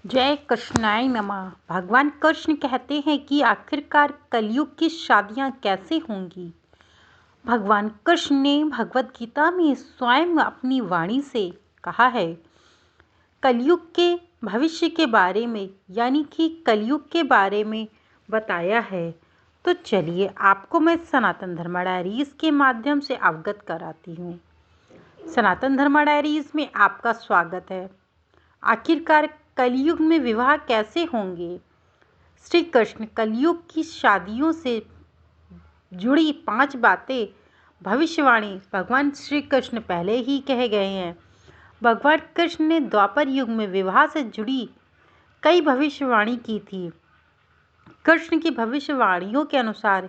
जय कृष्णाय नमः। भगवान कृष्ण कहते हैं कि आखिरकार कलयुग की शादियां कैसे होंगी। भगवान कृष्ण ने भगवत गीता में स्वयं अपनी वाणी से कहा है, कलयुग के भविष्य के बारे में, यानी कि कलयुग के बारे में बताया है। तो चलिए आपको मैं सनातन धर्म डायरीज के माध्यम से अवगत कराती हूँ। सनातन धर्म डायरीज में आपका स्वागत है। आखिरकार कलयुग में विवाह कैसे होंगे। श्री कृष्ण कलयुग की शादियों से जुड़ी 5 बातें भविष्यवाणी भगवान श्री कृष्ण पहले ही कह गए हैं। भगवान कृष्ण ने द्वापर युग में विवाह से जुड़ी कई भविष्यवाणी की थी। कृष्ण की भविष्यवाणियों के अनुसार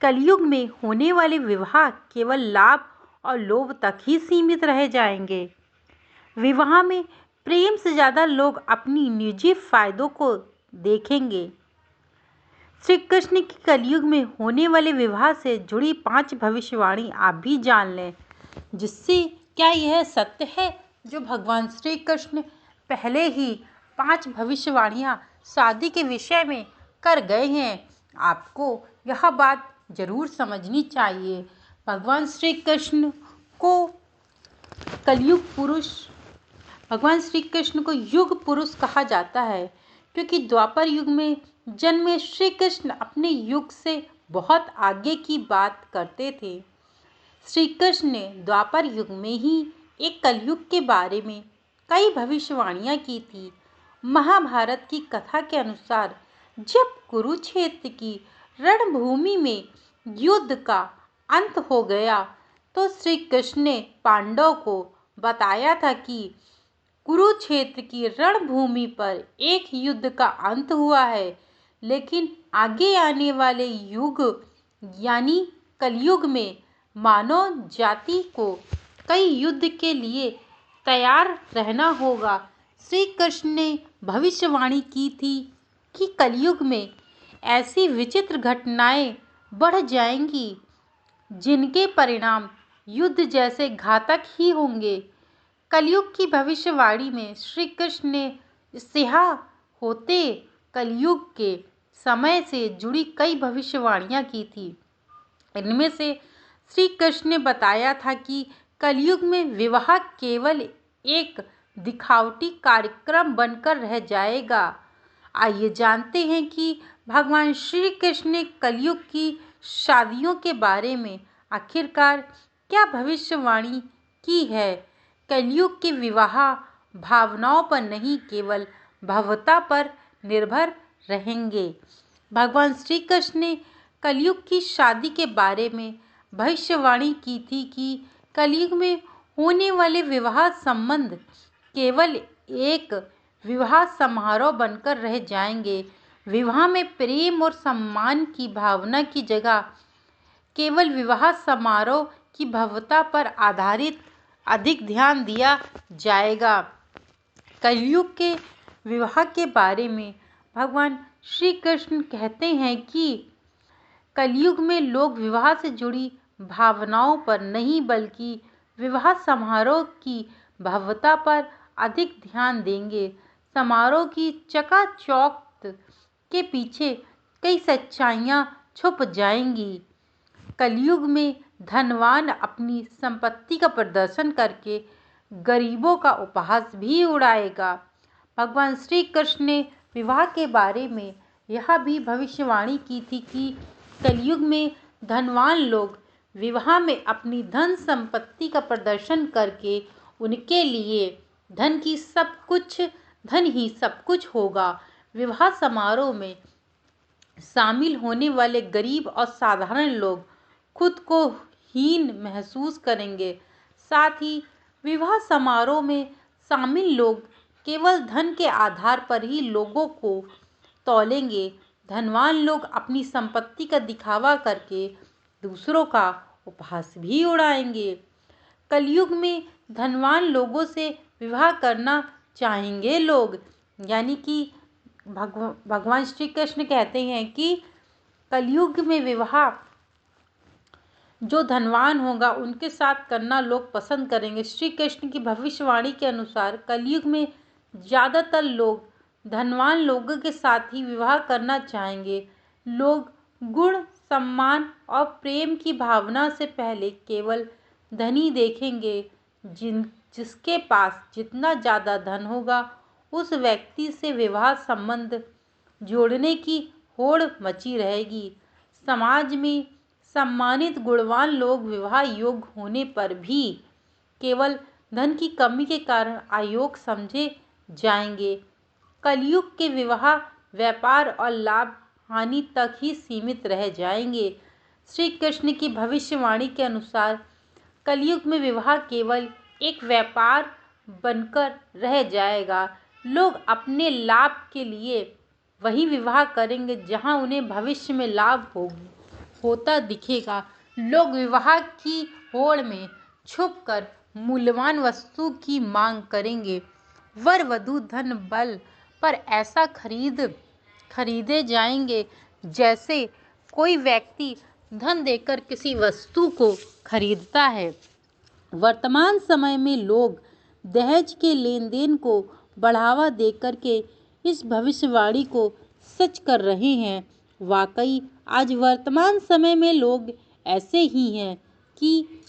कलयुग में होने वाले विवाह केवल लाभ और लोभ तक ही सीमित रह जाएंगे। विवाह में प्रेम से ज़्यादा लोग अपनी निजी फायदों को देखेंगे। श्री कृष्ण की कलयुग में होने वाले विवाह से जुड़ी 5 भविष्यवाणी आप भी जान लें, जिससे क्या यह सत्य है जो भगवान श्री कृष्ण पहले ही 5 भविष्यवाणियां शादी के विषय में कर गए हैं। आपको यह बात जरूर समझनी चाहिए। भगवान श्री कृष्ण को कलयुग पुरुष भगवान श्री कृष्ण को युग पुरुष कहा जाता है, क्योंकि द्वापर युग में जन्मे श्री कृष्ण अपने युग से बहुत आगे की बात करते थे। श्री कृष्ण ने द्वापर युग में ही एक कलयुग के बारे में कई भविष्यवाणियां की थी। महाभारत की कथा के अनुसार जब कुरुक्षेत्र की रणभूमि में युद्ध का अंत हो गया, तो श्री कृष्ण ने पांडव को बताया था कि कुरुक्षेत्र की रणभूमि पर एक युद्ध का अंत हुआ है, लेकिन आगे आने वाले युग यानी कलयुग में मानव जाति को कई युद्ध के लिए तैयार रहना होगा। श्री कृष्ण ने भविष्यवाणी की थी कि कलयुग में ऐसी विचित्र घटनाएं बढ़ जाएंगी जिनके परिणाम युद्ध जैसे घातक ही होंगे। कलयुग की भविष्यवाणी में श्री कृष्ण ने स्नेहा होते कलयुग के समय से जुड़ी कई भविष्यवाणियां की थी। इनमें से श्री कृष्ण ने बताया था कि कलयुग में विवाह केवल एक दिखावटी कार्यक्रम बनकर रह जाएगा। आइए जानते हैं कि भगवान श्री कृष्ण ने कलयुग की शादियों के बारे में आखिरकार क्या भविष्यवाणी की है। कलयुग के विवाह भावनाओं पर नहीं, केवल भव्यता पर निर्भर रहेंगे। भगवान श्री कृष्ण ने कलयुग की शादी के बारे में भविष्यवाणी की थी कि कलयुग में होने वाले विवाह संबंध केवल एक विवाह समारोह बनकर रह जाएंगे। विवाह में प्रेम और सम्मान की भावना की जगह केवल विवाह समारोह की भव्यता पर आधारित अधिक ध्यान दिया जाएगा। कलयुग के विवाह के बारे में भगवान श्री कृष्ण कहते हैं कि कलयुग में लोग विवाह से जुड़ी भावनाओं पर नहीं, बल्कि विवाह समारोह की भव्यता पर अधिक ध्यान देंगे। समारोह की चकाचौंध के पीछे कई सच्चाइयां छुप जाएंगी। कलयुग में धनवान अपनी संपत्ति का प्रदर्शन करके गरीबों का उपहास भी उड़ाएगा। भगवान श्री कृष्ण ने विवाह के बारे में यह भी भविष्यवाणी की थी कि कलयुग में धनवान लोग विवाह में अपनी धन संपत्ति का प्रदर्शन करके उनके लिए धन ही सब कुछ होगा। विवाह समारोह में शामिल होने वाले गरीब और साधारण लोग खुद को हीन महसूस करेंगे। साथ ही विवाह समारोह में शामिल लोग केवल धन के आधार पर ही लोगों को तौलेंगे। धनवान लोग अपनी संपत्ति का दिखावा करके दूसरों का उपहास भी उड़ाएंगे। कलयुग में धनवान लोगों से विवाह करना चाहेंगे लोग, यानी कि भगवान श्री कृष्ण कहते हैं कि कलयुग में विवाह जो धनवान होगा उनके साथ करना लोग पसंद करेंगे। श्री कृष्ण की भविष्यवाणी के अनुसार कलयुग में ज़्यादातर लोग धनवान लोगों के साथ ही विवाह करना चाहेंगे। लोग गुण, सम्मान और प्रेम की भावना से पहले केवल धन ही देखेंगे। जिसके पास जितना ज़्यादा धन होगा, उस व्यक्ति से विवाह संबंध जोड़ने की होड़ मची रहेगी। समाज में सम्मानित गुणवान लोग विवाह योग्य होने पर भी केवल धन की कमी के कारण अयोग्य समझे जाएंगे। कलयुग के विवाह व्यापार और लाभ हानि तक ही सीमित रह जाएंगे। श्री कृष्ण की भविष्यवाणी के अनुसार कलयुग में विवाह केवल एक व्यापार बनकर रह जाएगा। लोग अपने लाभ के लिए वही विवाह करेंगे जहां उन्हें भविष्य में लाभ होता दिखेगा। लोग विवाह की होड़ में छुपकर मूल्यवान वस्तु की मांग करेंगे। वर वधू धन बल पर ऐसा खरीदे जाएंगे जैसे कोई व्यक्ति धन देकर किसी वस्तु को खरीदता है। वर्तमान समय में लोग दहेज के लेन देन को बढ़ावा देकर के इस भविष्यवाणी को सच कर रहे हैं। वाकई आज वर्तमान समय में लोग ऐसे ही हैं कि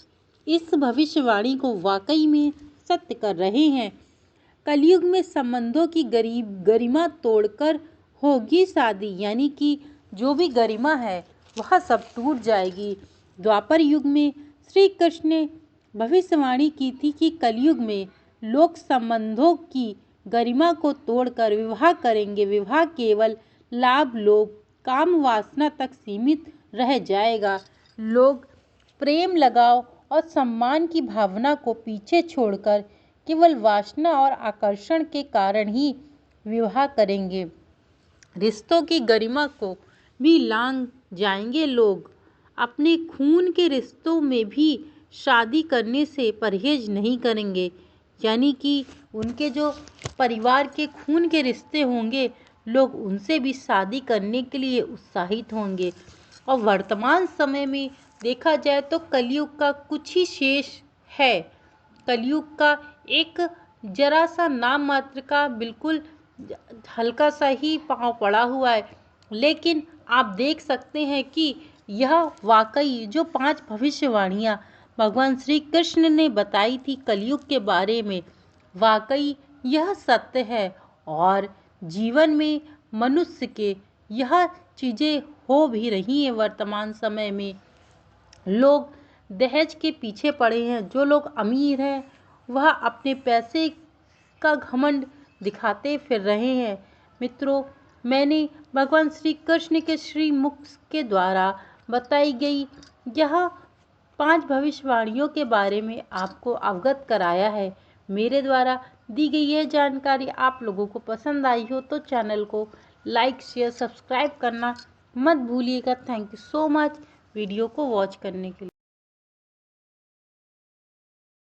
इस भविष्यवाणी को वाकई में सत्य कर रहे हैं। कलयुग में संबंधों की गरिमा तोड़कर होगी शादी, यानी कि जो भी गरिमा है वह सब टूट जाएगी। द्वापर युग में श्री कृष्ण ने भविष्यवाणी की थी कि कलयुग में लोग संबंधों की गरिमा को तोड़कर विवाह करेंगे। विवाह केवल लाभ, लोभ, काम, वासना तक सीमित रह जाएगा। लोग प्रेम, लगाव और सम्मान की भावना को पीछे छोड़कर केवल वासना और आकर्षण के कारण ही विवाह करेंगे। रिश्तों की गरिमा को भी लांघ जाएंगे। लोग अपने खून के रिश्तों में भी शादी करने से परहेज नहीं करेंगे, यानी कि उनके जो परिवार के खून के रिश्ते होंगे, लोग उनसे भी शादी करने के लिए उत्साहित होंगे। और वर्तमान समय में देखा जाए तो कलयुग का कुछ ही शेष है। कलयुग का एक जरा सा नाम मात्र का बिल्कुल हल्का सा ही पांव पड़ा हुआ है, लेकिन आप देख सकते हैं कि यह वाकई जो 5 भविष्यवाणियां भगवान श्री कृष्ण ने बताई थी कलयुग के बारे में, वाकई यह सत्य है। और जीवन में मनुष्य के यह चीज़ें हो भी रही हैं। वर्तमान समय में लोग दहेज के पीछे पड़े हैं। जो लोग अमीर हैं वह अपने पैसे का घमंड दिखाते फिर रहे हैं। मित्रों, मैंने भगवान श्री कृष्ण के श्री मुख के द्वारा बताई गई यह 5 भविष्यवाणियों के बारे में आपको अवगत कराया है। मेरे द्वारा दी गई यह जानकारी आप लोगों को पसंद आई हो तो चैनल को लाइक, शेयर, सब्सक्राइब करना मत भूलिएगा। Thank you so much video को वॉच करने के लिए।